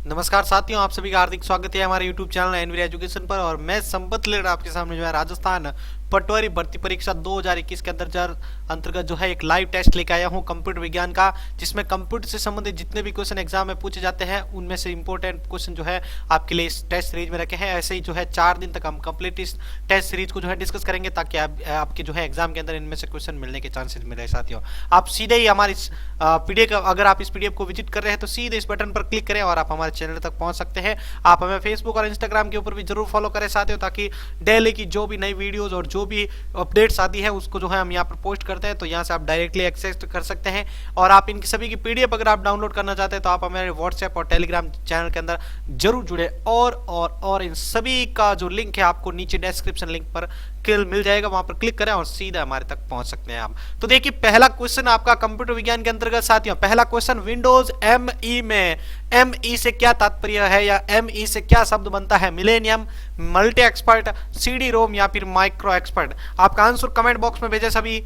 नमस्कार साथियों, आप सभी का हार्दिक स्वागत है हमारे YouTube चैनल एनवीआर एजुकेशन पर। और मैं संपत लेकर आपके सामने जो है राजस्थान पटवारी भर्ती परीक्षा 2021 के अंतर्गत जो है एक लाइव टेस्ट लेकर आया हूं कंप्यूटर विज्ञान का, जिसमें कंप्यूटर से संबंधित जितने भी क्वेश्चन एग्जाम में पूछे जाते हैं उनमें से इंपॉर्टेंट क्वेश्चन जो है आपके लिए इस टेस्ट सीरीज में रखे हैं। ऐसे ही जो है 4 दिन तक हम कंप्लीट इस टेस्ट सीरीज को जो है डिस्कस करेंगे, ताकि आपके जो है एग्जाम के अंदर इनमें से क्वेश्चन मिलने के चांसेस मिले। साथियों, आप सीधे ही हमारी पीडीएफ, अगर आप इस पीडीएफ को विजिट कर रहे हैं तो सीधे इस बटन पर क्लिक करें और आप हमारे चैनल तक पहुंच सकते हैं। आप हमें फेसबुक और इंस्टाग्राम के ऊपर भी जरूर फॉलो करें साथियों, ताकि डेली की जो भी नई वीडियोस और जो भी अपडेट्स आती है उसको जो है हम यहाँ पर पोस्ट करते हैं, तो यहाँ से आप डायरेक्टली एक्सेस कर सकते हैं। और आप इनकी सभी की पीडीएफ अगर आप डाउनलोड करना चाहते हैं तो आप हमारे व्हाट्सएप और टेलीग्राम चैनल के अंदर जरूर जुड़े। और इन सभी का जो लिंक है आपको नीचे डिस्क्रिप्शन लिंक पर मिल जाएगा, वहां पर क्लिक करें और सीधा हमारे तक पहुंच सकते हैं आप। तो देखिए, पहला क्वेश्चन आपका कंप्यूटर विज्ञान के अंतर्गत साथियों, पहला क्वेश्चन विंडोज एमई में एमई से क्या तात्पर्य है या एमई से क्या शब्द बनता है? Millennium, multi expert, CD ROM या फिर माइक्रो एक्सपर्ट? आपका आंसर कमेंट बॉक्स में भेजे सभी।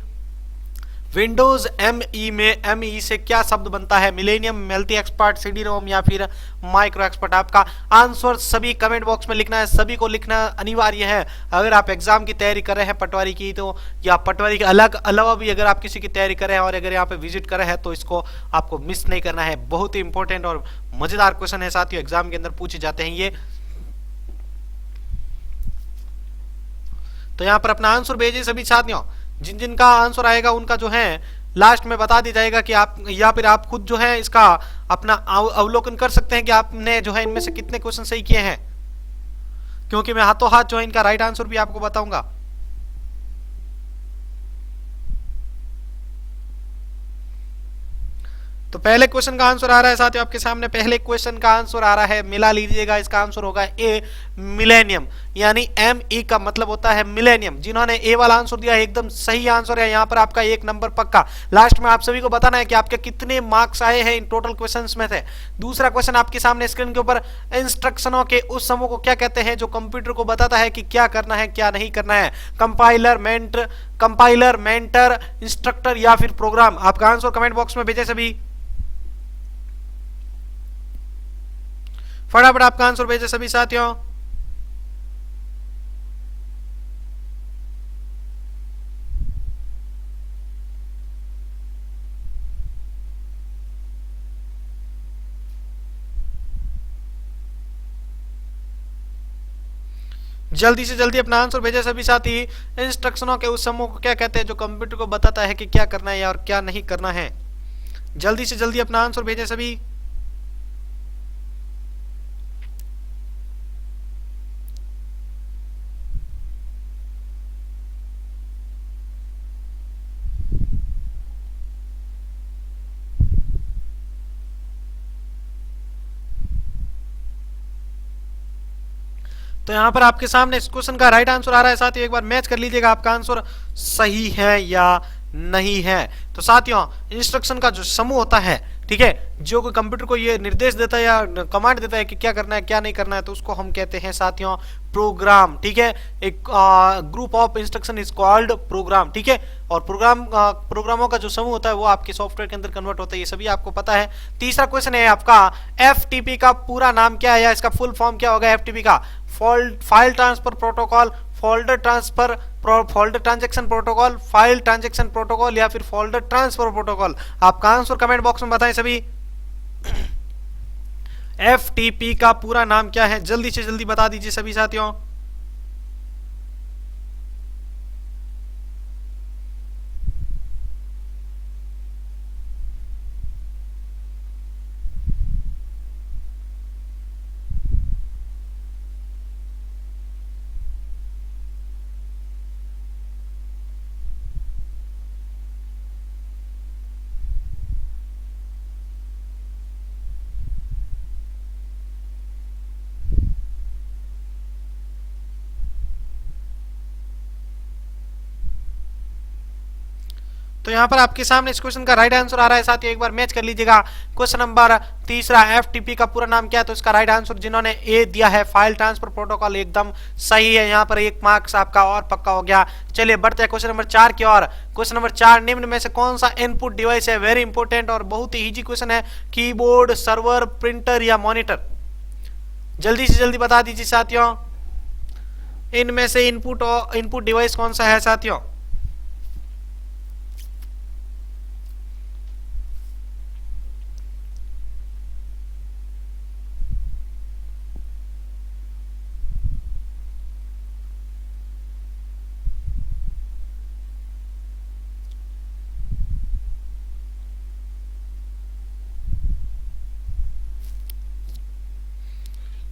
विंडोज एमई में एमई से क्या शब्द बनता है? Millennium, multi expert, CD ROM या फिर माइक्रो एक्सपर्ट? आपका आंसर सभी कमेंट बॉक्स में लिखना है, सभी को लिखना अनिवार्य है। अगर आप एग्जाम की तैयारी कर रहे हैं पटवारी की, तो या पटवारी के अलावा भी अगर आप किसी की तैयारी कर रहे हैं और अगर यहाँ पे विजिट कर रहे हैं तो इसको आपको मिस नहीं करना है। बहुत ही इंपॉर्टेंट और मजेदार क्वेश्चन है साथियों, एग्जाम के अंदर पूछे जाते हैं ये। तो यहाँ पर अपना आंसर भेजिए सभी साथियों। जिन जिन का आंसर आएगा उनका जो है लास्ट में बता दी जाएगा कि आप, या फिर आप खुद जो है इसका अपना अवलोकन कर सकते हैं कि आपने जो है इनमें से कितने क्वेश्चन सही किए हैं, क्योंकि मैं हाथों हाथ जो है इनका राइट आंसर भी आपको बताऊंगा। तो पहले क्वेश्चन का आंसर आ रहा है साथियों आपके सामने। पहले क्वेश्चन का आंसर आ रहा है, मिला लीजिएगा, इसका आंसर होगा ए, मिलेनियम। यानी एम ई का मतलब होता है मिलेनियम। जिन्होंने ए वाला आंसर दिया है एकदम सही आंसर है, यहाँ पर आपका 1 नंबर पक्का। लास्ट में आप सभी को बताना है कि आपके कितने मार्क्स आए हैं इन टोटल क्वेश्चंस में से। दूसरा क्वेश्चन आपके सामने स्क्रीन के ऊपर, इंस्ट्रक्शनों के उस समूह को क्या कहते हैं जो कंप्यूटर को बताता है कि क्या करना है क्या नहीं करना है? कंपाइलर, मेंटर, इंस्ट्रक्टर या फिर प्रोग्राम? आपका आंसर कमेंट बॉक्स में भेजे सभी। फटाफट आपका आंसर भेजे सभी साथियों। जल्दी से जल्दी अपना आंसर भेजे सभी साथी। इंस्ट्रक्शनों के उस समूह को क्या कहते हैं जो कंप्यूटर को बताता है कि क्या करना है और क्या नहीं करना है? जल्दी से जल्दी अपना आंसर भेजे सभी। तो यहाँ पर आपके सामने इस क्वेश्चन का राइट आंसर आ रहा है साथियों, एक बार मैच कर लीजिएगा आपका आंसर सही है या नहीं है। तो साथियों, इंस्ट्रक्शन का जो समूह होता है, ठीक है, जो कोई कंप्यूटर को ये निर्देश देता है या कमांड देता है कि क्या करना है क्या नहीं करना है, तो उसको हम कहते हैं साथियों प्रोग्राम। ठीक है, एक group of instruction is called programme. ठीक है, और प्रोग्रामों का जो समूह होता है वो आपके सॉफ्टवेयर के अंदर कन्वर्ट होता है, ये सभी आपको पता है। तीसरा क्वेश्चन है आपका, एफटीपी का पूरा नाम क्या है या इसका फुल फॉर्म क्या होगा? एफटीपी का file transfer protocol, folder transaction protocol, file transaction protocol या फिर फोल्डर ट्रांसफर प्रोटोकॉल? आपका आंसर कमेंट बॉक्स में बताएं सभी। एफटीपी का पूरा नाम क्या है? जल्दी से जल्दी बता दीजिए सभी साथियों। तो यहाँ पर आपके सामने इस क्वेश्चन का राइट आंसर आ रहा है साथियों, एक बार मैच कर लीजिएगा। क्वेश्चन नंबर तीसरा, एफटीपी का पूरा नाम क्या है? तो इसका राइट आंसर जिन्होंने ए दिया है, फाइल ट्रांसफर प्रोटोकॉल, एकदम सही है। यहाँ पर 1 मार्क्स आपका और पक्का हो गया। चलिए बढ़ते हैं क्वेश्चन नंबर 4 की ओर। क्वेश्चन नंबर 4, निम्न में से कौन सा इनपुट डिवाइस है? वेरी इंपॉर्टेंट और बहुत ही इजी क्वेश्चन है। कीबोर्ड, सर्वर, प्रिंटर या मॉनिटर? जल्दी से जल्दी बता दीजिए साथियों, इनमें से इनपुट और इनपुट डिवाइस कौन सा है साथियों।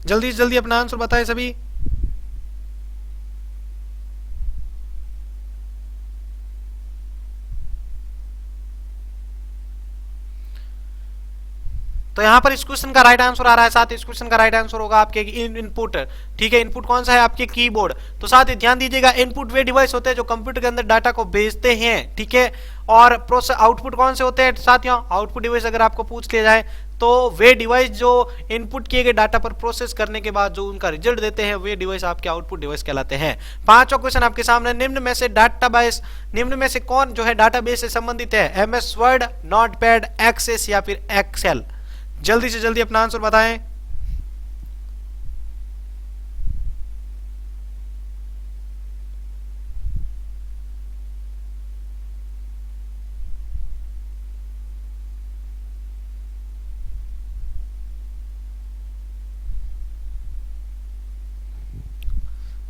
जल्दी से जल्दी अपना आंसर बताएं सभी। तो यहाँ पर इस क्वेश्चन का राइट आंसर आ रहा है साथ, इस क्वेश्चन का राइट आंसर होगा आपके इनपुट। ठीक है, इनपुट कौन सा है आपके कीबोर्ड। तो साथ ही ध्यान दीजिएगा, इनपुट वे डिवाइस होते हैं जो कंप्यूटर के अंदर डाटा को भेजते हैं। ठीक है, और प्रोसेस आउटपुट कौन से होते हैं साथियों। आउटपुट डिवाइस अगर आपको पूछ लिया जाए तो वे डिवाइस जो इनपुट किए गए डाटा पर प्रोसेस करने के बाद जो उनका रिजल्ट देते हैं वे डिवाइस आपके आउटपुट डिवाइस कहलाते हैं। पांचवा क्वेश्चन आपके सामने, निम्न में से कौन जो है डाटाबेस से संबंधित है। एमएस वर्ड, नोटपैड, एक्सेस या फिर एक्सेल। जल्दी से जल्दी अपना आंसर बताएं।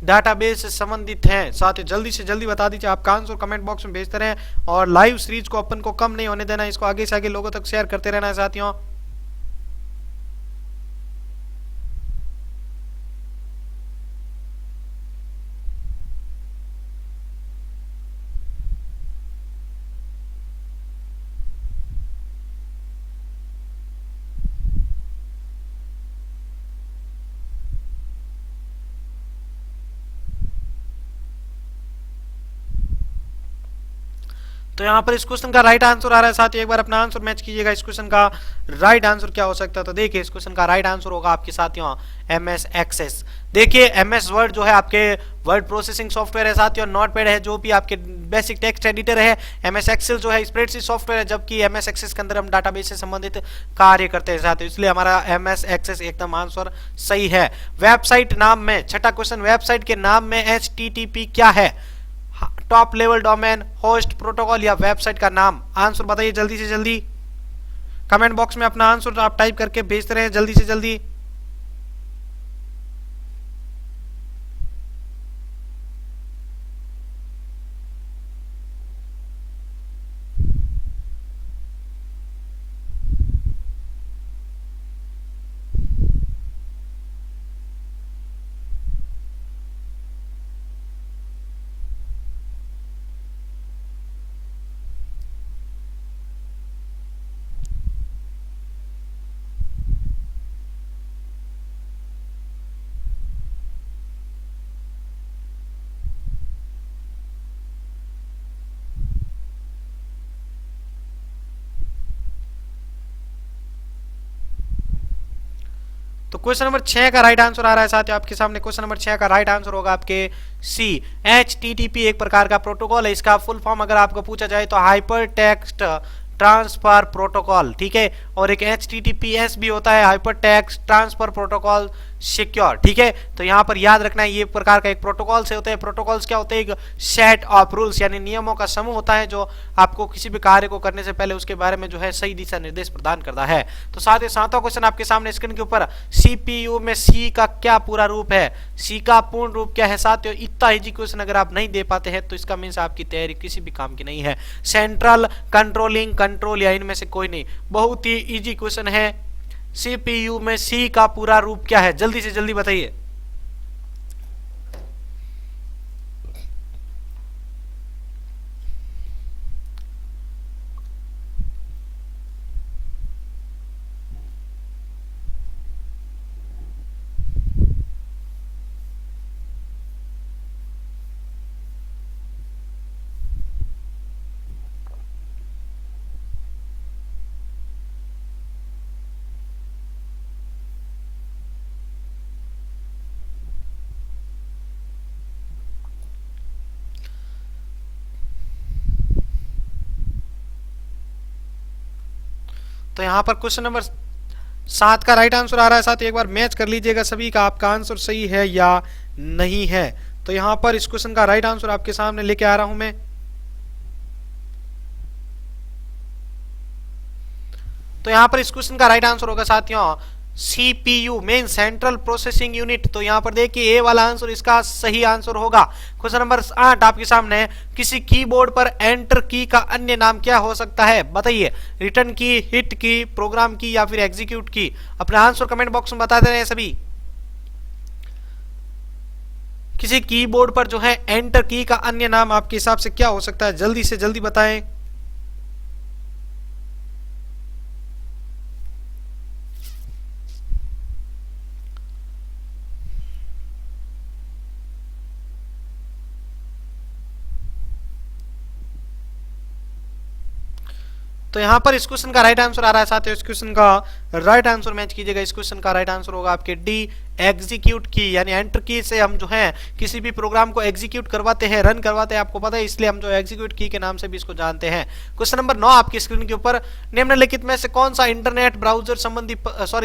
डाटाबेस से संबंधित हैं साथ ही जल्दी से जल्दी बता दीजिए आपका आंसर, कमेंट बॉक्स में भेजते रहें और लाइव सीरीज को अपन को कम नहीं होने देना, इसको आगे से आगे लोगों तक शेयर करते रहना है साथियों। तो यहाँ पर इस क्वेश्चन का राइट आंसर आ रहा है साथ ही एक बार अपना आंसर मैच कीजिएगा, इस क्वेश्चन का राइट आंसर क्या हो सकता है। तो देखिए इस क्वेश्चन का राइट आंसर होगा आपके साथियों एमएस एक्सेस। देखिए एमएस वर्ड जो है आपके वर्ड प्रोसेसिंग सॉफ्टवेयर है साथियों, नोटपैड है जो भी आपके बेसिक टेक्स्ट एडिटर है, एमएस एक्सेल जो है स्प्रेडशीट सॉफ्टवेयर है, जबकि एमएस एक्सेस के अंदर हम डाटाबेस से संबंधित कार्य करते हैं साथियों, इसलिए हमारा एमएस एक्सेस एकदम आंसर सही है। वेबसाइट नाम में, छठा क्वेश्चन, वेबसाइट के नाम में एचटीटीपी क्या है। Top level domain, host, protocol या वेबसाइट का नाम। आंसर बताइए जल्दी से जल्दी, कमेंट बॉक्स में अपना आंसर आप टाइप करके भेजते रहे जल्दी से जल्दी। तो क्वेश्चन नंबर 6 का राइट आंसर आ रहा है साथ ही आपके सामने, क्वेश्चन नंबर 6 का राइट आंसर होगा आपके सी। एचटीटीपी एक प्रकार का प्रोटोकॉल है, इसका फुल फॉर्म अगर आपको पूछा जाए तो हाइपर टेक्स्ट ट्रांसफर प्रोटोकॉल। ठीक है, और एक एचटीटीपीएस भी होता है, hyper text transfer protocol secure. ठीक है, तो यहाँ पर याद रखना है ये प्रकार का एक प्रोटोकॉल से होते हैं। प्रोटोकॉल्स क्या होते हैं, एक सेट ऑफ रूल्स यानी नियमों का समूह होता है जो आपको किसी भी कार्य को करने से पहले उसके बारे में जो है सही दिशा निर्देश प्रदान करता है। तो साथ ही सातवां क्वेश्चन आपके सामने स्क्रीन के ऊपर, सीपीयू में सी का क्या पूरा रूप है। सी का पूर्ण रूप क्या है साथियों। इतना इजी क्वेश्चन अगर आप नहीं दे पाते हैं तो इसका मीन्स आपकी तैयारी किसी भी काम की नहीं है। सेंट्रल कंट्रोलिंग कंट्रोल या इनमें से कोई नहीं, बहुत ही इजी क्वेश्चन है। सीपीयू में सी का पूरा रूप क्या है, जल्दी से जल्दी बताइए। तो यहां पर क्वेश्चन नंबर 7 का राइट आंसर आ रहा है। साथ ही एक बार मैच कर लीजिएगा सभी का, आपका आंसर सही है या नहीं है। तो यहाँ पर इस क्वेश्चन का राइट आंसर आपके सामने लेके आ रहा हूं मैं। तो यहाँ पर इस क्वेश्चन का राइट आंसर होगा साथियों CPU, main central processing unit. तो यहाँ पर देखिए ए वाला आंसर इसका सही आंसर होगा। क्वेश्चन नंबर 8 आपके सामने है, किसी कीबोर्ड पर एंटर की का अन्य नाम क्या हो सकता है? बताइए, रिटर्न की, हिट की, प्रोग्राम की या फिर एग्जीक्यूट की? अपना आंसर कमेंट बॉक्स में बताते रहे सभी। किसी कीबोर्ड पर जो है एंटर की का अन्य नाम आपके हिसाब से क्या हो सकता है? जल्दी से जल्दी बताएं। तो यहाँ पर इस क्वेश्चन का राइट आंसर आ रहा है साथियों, इस क्वेश्चन का राइट आंसर मैच कीजिएगा। इस क्वेश्चन का राइट आंसर होगा आपके डी, एग्जीक्यूट की। यानी एंटर की से हम जो है किसी भी प्रोग्राम को एग्जीक्यूट करवाते हैं, रन करवाते हैं, आपको पता है, इसलिए हम जो एग्जीक्यूट की के नाम से भी इसको जानते हैं। क्वेश्चन नंबर 9 आपकी स्क्रीन के ऊपर, निम्नलिखित में से कौन सा इंटरनेट ब्राउजर संबंधी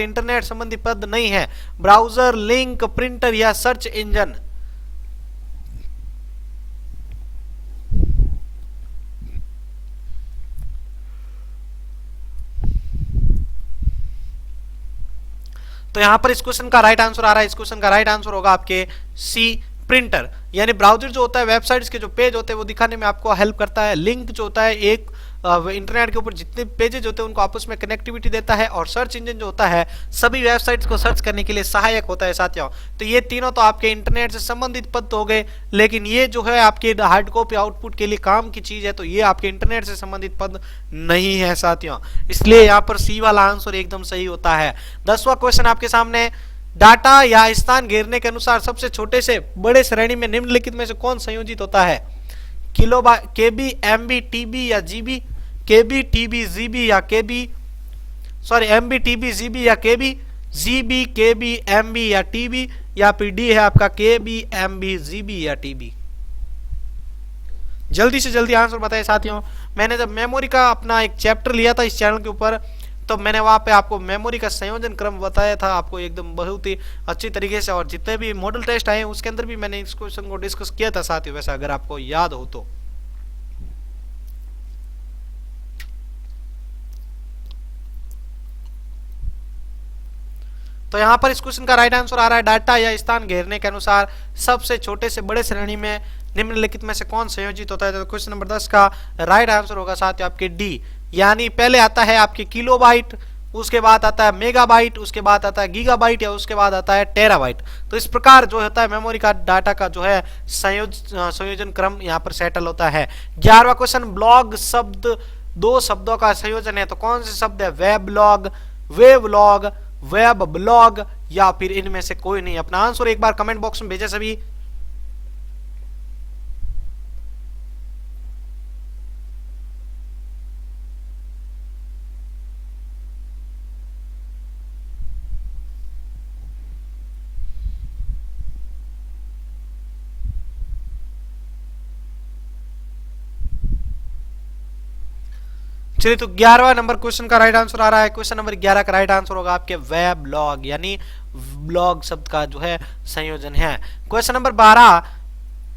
इंटरनेट संबंधी पद नहीं है? ब्राउजर, लिंक, प्रिंटर या सर्च इंजन? तो यहां पर इस क्वेश्चन का राइट आंसर आ रहा है, इस क्वेश्चन का राइट आंसर होगा आपके सी, प्रिंटर। यानी ब्राउजर जो होता है वेबसाइट्स के जो पेज होते हैं वो दिखाने में आपको हेल्प करता है। लिंक जो होता है एक इंटरनेट के ऊपर जितने पेजेस होते हैं उनको आपस में कनेक्टिविटी देता है। और सर्च इंजन जो होता है सभी वेबसाइट्स को सर्च करने के लिए सहायक होता है साथियों। तो ये तीनों तो आपके इंटरनेट से संबंधित पद तो हो गए, लेकिन ये जो है आपके हार्ड कॉपी आउटपुट के लिए काम की चीज है, तो ये आपके इंटरनेट से संबंधित पद नहीं है साथियों। इसलिए यहाँ पर सी वाला आंसर एकदम सही होता है। 10वां क्वेश्चन आपके सामने, डाटा या स्थान घेरने के अनुसार सबसे छोटे से बड़े श्रेणी में निम्नलिखित में से कौन संयोजित होता है? किलो केबी, एमबी, टीबी या जीबी? केबी, टीबी, जीबी या केबी, एमबी, टीबी, जीबी या केबी? जीबी, केबी, एमबी या टीबी? या फिर डी है आपका केबी, एमबी, जीबी या टीबी? जल्दी से जल्दी आंसर बताएं साथियों। मैंने जब मेमोरी का अपना एक चैप्टर लिया था इस चैनल के ऊपर, तो मैंने वहां पे आपको मेमोरी का संयोजन क्रम बताया था आपको एकदम बहुत ही अच्छी तरीके से। और जितने भी मॉडल टेस्ट आए उसके अंदर भी मैंने इस क्वेश्चन को डिस्कस किया था साथियों, वैसा अगर आपको याद हो तो। तो यहां पर इस क्वेश्चन का राइट आंसर आ रहा है, डाटा या स्थान घेरने के अनुसार सबसे छोटे से बड़े श्रेणी में निम्नलिखित में से कौन संयोजित होता है? तो क्वेश्चन नंबर 10 का राइट आंसर होगा साथियों आपके डी। यानी पहले आता है आपके किलोबाइट, उसके बाद आता है मेगाबाइट, उसके बाद आता है गीगाबाइट या उसके बाद आता है टेराबाइट। तो इस प्रकार जो होता है मेमोरी का डाटा का जो है संयोजन क्रम यहाँ पर सेटल होता है। 11वां क्वेश्चन, ब्लॉग शब्द दो शब्दों का संयोजन है, तो कौन से शब्द है? Web blog, web blog, web blog या फिर इनमें से कोई नहीं? अपना आंसर एक बार कमेंट बॉक्स में भेजे सभी। चलिए, तो 11वां नंबर क्वेश्चन का राइट आंसर आ रहा है। क्वेश्चन नंबर 11 का राइट आंसर होगा आपके वेब ब्लॉग, यानी ब्लॉग शब्द का जो है संयोजन है। क्वेश्चन नंबर 12,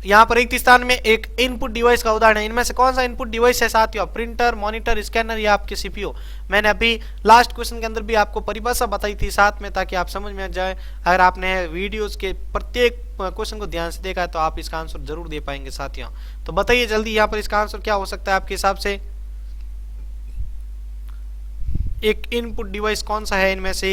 यहाँ पर रिक्त स्थान में एक इनपुट डिवाइस का उदाहरण है, इनमें से कौन सा इनपुट डिवाइस है साथियों? प्रिंटर, मॉनिटर, स्कैनर या आपके सीपीयू? मैंने अभी लास्ट क्वेश्चन के अंदर भी आपको परिभाषा बताई थी साथ में, ताकि आप समझ में जाए। अगर आपने वीडियोस के प्रत्येक क्वेश्चन को ध्यान से देखा है तो आप इसका आंसर जरूर दे पाएंगे साथियों। तो बताइए जल्दी, यहाँ पर इसका आंसर क्या हो सकता है आपके हिसाब से? एक इनपुट डिवाइस कौन सा है इनमें से?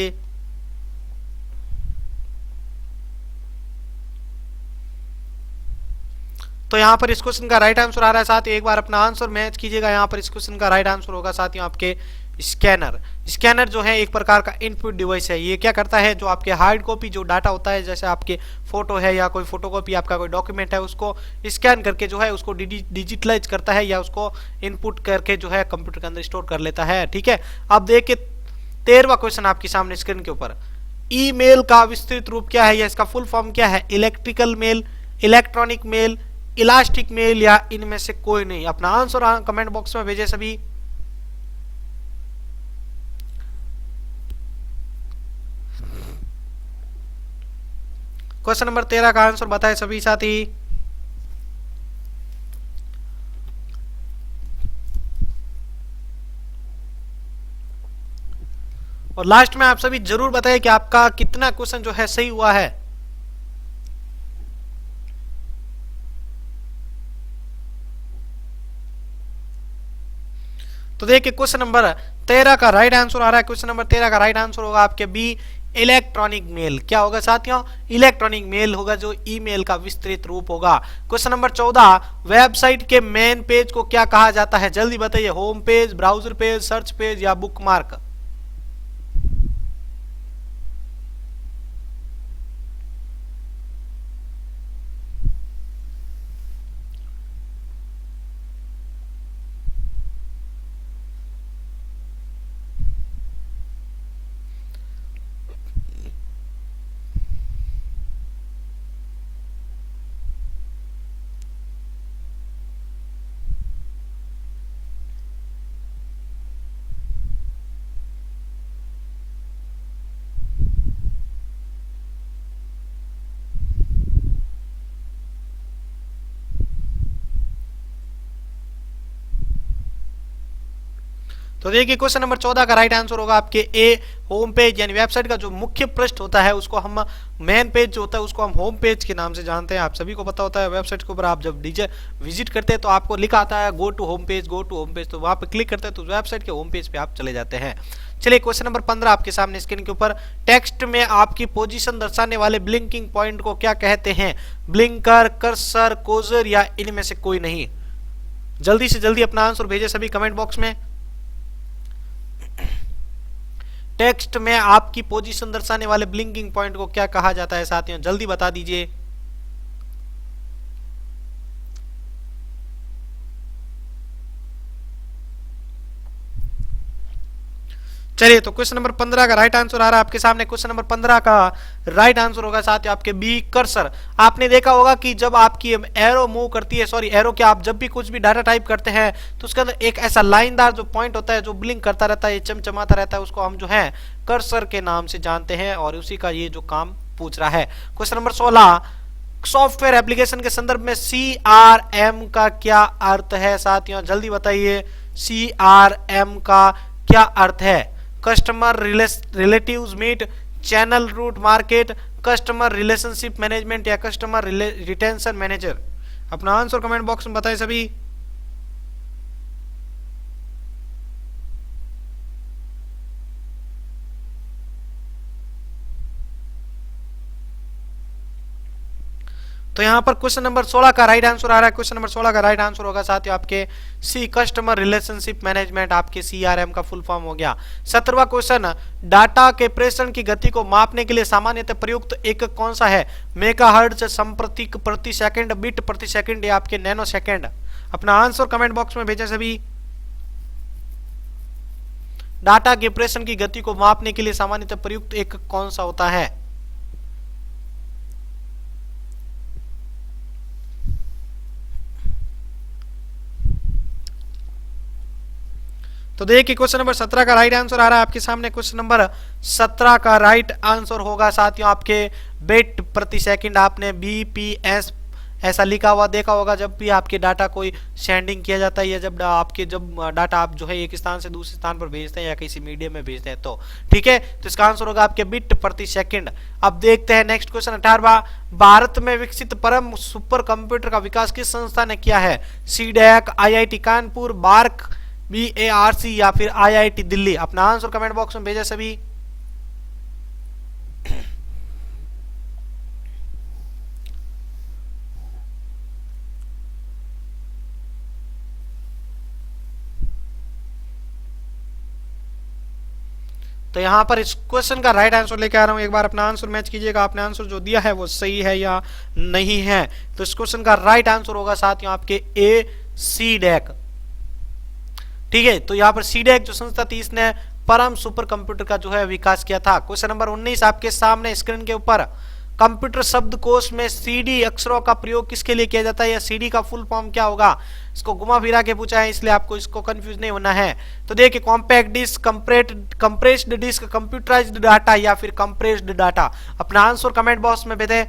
तो यहाँ पर इस क्वेश्चन का राइट आंसर आ रहा है साथियों, एक बार अपना आंसर मैच कीजिएगा। यहाँ पर इस क्वेश्चन का राइट आंसर होगा साथियों आपके स्कैनर। स्कैनर जो है एक प्रकार का इनपुट डिवाइस है। ये क्या करता है, जो आपके हार्ड कॉपी जो डाटा होता है, जैसे आपके फोटो है या कोई फोटोकॉपी आपका कोई डॉक्यूमेंट है, उसको स्कैन करके जो है उसको डिजिटलाइज करता है या उसको इनपुट करके जो है कंप्यूटर के अंदर स्टोर कर लेता है। ठीक है, अब देखिए 13वां क्वेश्चन आपके सामने स्क्रीन के ऊपर, ईमेल का विस्तृत रूप क्या है या इसका फुल फॉर्म क्या है? Electrical mail, electronic mail, elastic mail या इनमें से कोई नहीं? अपना आंसर कमेंट बॉक्स में भेजे सभी। क्वेश्चन नंबर 13 का आंसर बताए सभी साथी। और लास्ट में आप सभी जरूर बताइए कि आपका कितना क्वेश्चन जो है सही हुआ है। तो देखिए क्वेश्चन नंबर 13 का राइट आंसर आ रहा है। क्वेश्चन नंबर 13 का राइट आंसर होगा आपके बी, इलेक्ट्रॉनिक मेल। क्या होगा साथियों? इलेक्ट्रॉनिक मेल होगा, जो ईमेल का विस्तृत रूप होगा। क्वेश्चन नंबर 14, वेबसाइट के मेन पेज को क्या कहा जाता है? जल्दी बताइए, home page, browser page, search page या बुकमार्क? तो देखिए क्वेश्चन नंबर 14 का राइट आंसर होगा आपके ए, होम पेज। यानी वेबसाइट का जो मुख्य पृष्ठ होता है उसको हम, मेन पेज जो होता है उसको हम होम पेज के नाम से जानते हैं। आप सभी को पता होता है, वेबसाइट के ऊपर आप जब विजिट करते हैं तो आपको लिखा आता है go to home page, go to home page. तो वहां पे क्लिक करते हैं तो वेबसाइट के होम पेज पे आप चले जाते हैं। चलिए क्वेश्चन नंबर 15 आपके सामने स्क्रीन के ऊपर, टेक्स्ट में आपकी पोजीशन दर्शाने वाले ब्लिंकिंग पॉइंट को क्या कहते हैं? ब्लिंकर, कर्सर, कोजर या इनमें से कोई नहीं? जल्दी से जल्दी अपना आंसर भेजे सभी कमेंट बॉक्स में। टेक्स्ट में आपकी पोजीशन दर्शाने वाले ब्लिंकिंग पॉइंट को क्या कहा जाता है साथियों? जल्दी बता दीजिए। चलिए तो क्वेश्चन नंबर 15 का राइट आंसर आ रहा है आपके सामने। क्वेश्चन नंबर 15 का राइट आंसर होगा साथियों आपके बी, कर्सर। आपने देखा होगा कि जब आपकी एरो मूव करती है, सॉरी एरो क्या, आप जब भी कुछ भी डाटा टाइप करते हैं तो उसके अंदर एक ऐसा लाइनदार जो पॉइंट होता है जो ब्लिंक करता रहता है, चमचमाता रहता है, उसको हम जो है कर्सर के नाम से जानते हैं और उसी का ये जो काम पूछ रहा है। क्वेश्चन नंबर 16, सॉफ्टवेयर एप्लीकेशन के संदर्भ में CRM का क्या अर्थ है साथियों? जल्दी बताइए, CRM का क्या अर्थ है? Customer relatives meet, channel route market, customer relationship management या कस्टमर रिटेंशन मैनेजर? अपना आंसर कमेंट बॉक्स में बताएं सभी। तो यहां पर क्वेश्चन नंबर 16 का राइट आंसर आ रहा है। क्वेश्चन नंबर 16 का राइट आंसर होगा साथियों आपके सी, कस्टमर रिलेशनशिप मैनेजमेंट, आपके CRM का फुल फॉर्म हो गया। 17वां क्वेश्चन, डाटा के प्रेषण की गति को मापने के लिए सामान्यतः प्रयुक्त एक कौन सा है? मेगाहर्ट्ज, संप्रतिक प्रति सेकंड, बिट प्रति सेकंड या आपके नैनो सेकंड? अपना आंसर कमेंट बॉक्स में भेजें सभी। डाटा के प्रेषण की गति को मापने के लिए सामान्यतः प्रयुक्त एक कौन सा होता है? तो देखिए क्वेश्चन नंबर 17 का राइट आंसर आ रहा है आपके सामने। क्वेश्चन नंबर 17 का राइट आंसर होगा साथियों आपके बिट प्रति सेकंड। आपने BPS ऐसा लिखा हुआ देखा होगा जब भी आपके डाटा कोई सेंडिंग किया जाता है या जब डाटा आप जो है एक स्थान से दूसरे स्थान पर भेजते हैं या किसी मीडियम में भेजते हैं तो ठीक है। तो इसका आंसर होगा आपके बिट प्रति सेकंड। अब देखते हैं नेक्स्ट क्वेश्चन 18वां, भारत में विकसित परम सुपर कंप्यूटर का विकास किस संस्था ने किया है? CDAC, IIT Kanpur, BARC, BARC या फिर IIT दिल्ली? अपना आंसर कमेंट बॉक्स में भेजा सभी। तो यहां पर इस क्वेश्चन का राइट आंसर लेके आ रहा हूं, एक बार अपना आंसर मैच कीजिएगा। आपने आंसर जो दिया है वो सही है या नहीं है? तो इस क्वेश्चन का राइट आंसर होगा साथियों आपके A, CDAC। ठीक है, तो यहाँ पर CDAC जो संस्था थी इसने परम सुपर कंप्यूटर का जो है विकास किया था। क्वेश्चन नंबर 19 आपके सामने स्क्रीन के ऊपर, कंप्यूटर शब्दकोश में CD अक्षरों का प्रयोग किसके लिए किया जाता है या CD का फुल फॉर्म क्या होगा? इसको घुमा फिरा के पूछा है इसलिए आपको इसको कंफ्यूज नहीं होना है। तो देखिए, compact disc, compressed disc, computerised data या फिर कंप्रेस्ड डाटा? अपना आंसर कमेंट बॉक्स में भेजें।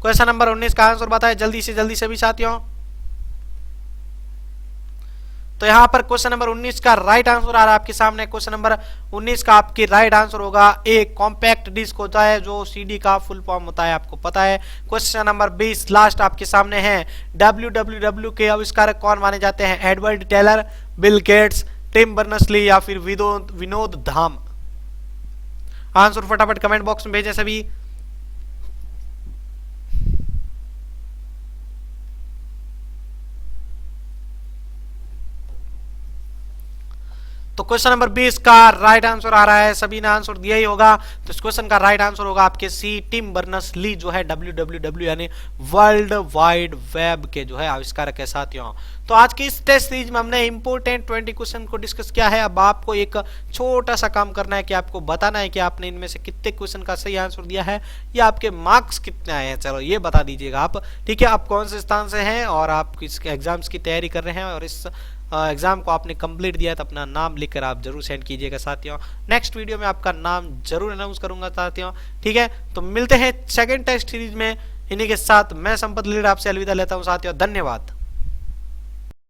क्वेश्चन नंबर 19 का आंसर बताएं जल्दी से सभी साथियों। तो यहाँ पर क्वेश्चन नंबर 19 का राइट आंसर आ रहा है आपके सामने। क्वेश्चन नंबर 19 का आपकी राइट आंसर होगा ए कॉम्पैक्ट डिस्क होता है, जो सीडी का फुल फॉर्म होता है, आपको पता है। क्वेश्चन नंबर 20 लास्ट आपके सामने है। डब्ल्यूडब्ल्यूडब्ल्यू के आविष्कारक कौन माने जाते हैं? Edward Taylor, Bill Gates, Tim Berners-Lee या फिर विनोद धाम? आंसर फटाफट कमेंट बॉक्स में भेजें सभी। तो क्वेश्चन नंबर 20 का राइट आंसर आ रहा है, सभी ने आंसर दिया ही होगा। तो इस क्वेश्चन का राइट आंसर होगा आपके सी, टिम बर्नर्स-ली जो है डब्ल्यूडब्ल्यूडब्ल्यू यानी वर्ल्ड वाइड वेब के जो है आविष्कारक है साथियों। तो आज की इस टेस्ट सीरीज में हमने इंपोर्टेंट 20 क्वेश्चन को डिस्कस किया है। अब आपको एक छोटा सा काम करना है कि आपको बताना है कि आपने इनमें से कितने क्वेश्चन का सही आंसर दिया है या आपके मार्क्स कितने आए हैं। चलो ये बता दीजिएगा आप, ठीक है। आप कौन से स्थान से हैं और आप किस एग्जाम्स की तैयारी कर रहे हैं और इस एग्जाम को आपने कंप्लीट दिया है, तो अपना नाम लिखकर आप जरूर सेंड कीजिएगा साथियों। नेक्स्ट वीडियो में आपका नाम जरूर अनाउंस करूंगा साथियों, ठीक है। तो मिलते हैं सेकंड टेस्ट सीरीज में। इन्हीं के साथ मैं संपत लीडर आपसे अलविदा लेता हूं साथियों, धन्यवाद।